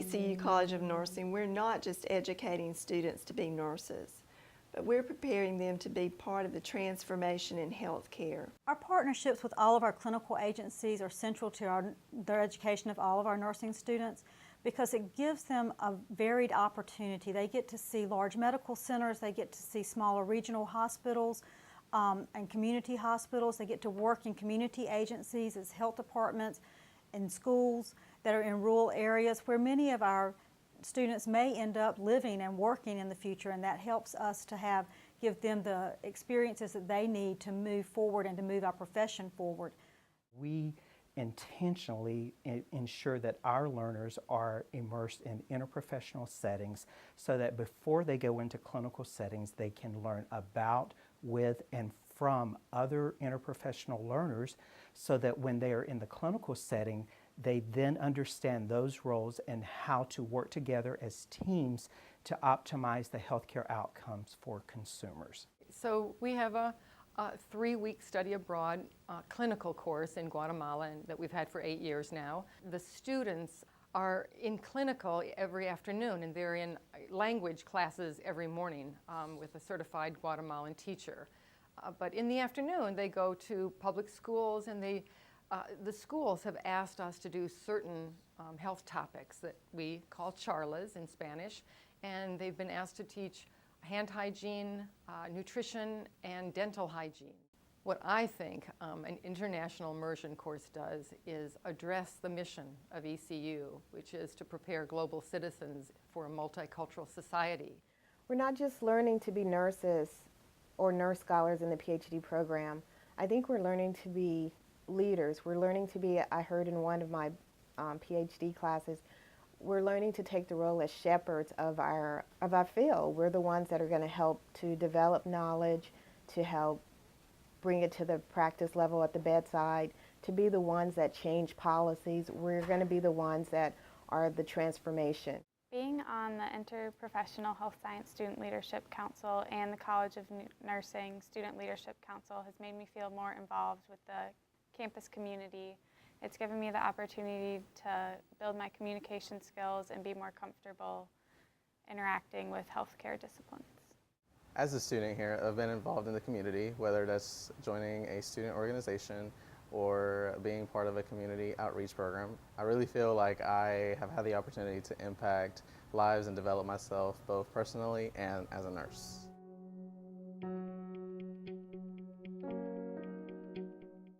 ECU College of Nursing, we're not just educating students to be nurses, but we're preparing them to be part of the transformation in healthcare. Our partnerships with all of our clinical agencies are central to their education of all of our nursing students because it gives them a varied opportunity. They get to see large medical centers, they get to see smaller regional hospitals and community hospitals. They get to work in community agencies as health departments and schools that are in rural areas where many of our students may end up living and working in the future, and that helps us to give them the experiences that they need to move forward and to move our profession forward. We intentionally ensure that our learners are immersed in interprofessional settings so that before they go into clinical settings, they can learn about, with, and from other interprofessional learners so that when they are in the clinical setting, they then understand those roles and how to work together as teams to optimize the healthcare outcomes for consumers. So we have a 3-week study abroad clinical course in Guatemala that we've had for 8 years now. The students are in clinical every afternoon, and they're in language classes every morning with a certified Guatemalan teacher. But in the afternoon, they go to public schools, and the schools have asked us to do certain health topics that we call charlas in Spanish, and they've been asked to teach hand hygiene, nutrition, and dental hygiene. What I think an international immersion course does is address the mission of ECU, which is to prepare global citizens for a multicultural society. We're not just learning to be nurses or nurse scholars in the PhD program. I think we're learning to be leaders. We're learning to be, I heard in one of my PhD classes, we're learning to take the role as shepherds of our field. We're the ones that are going to help to develop knowledge, to help bring it to the practice level at the bedside, to be the ones that change policies. We're going to be the ones that are the transformation. Being on the Interprofessional Health Science Student Leadership Council and the College of Nursing Student Leadership Council has made me feel more involved with the campus community. It's given me the opportunity to build my communication skills and be more comfortable interacting with healthcare disciplines. As a student here, I've been involved in the community, whether that's joining a student organization or being part of a community outreach program. I really feel like I have had the opportunity to impact lives and develop myself both personally and as a nurse.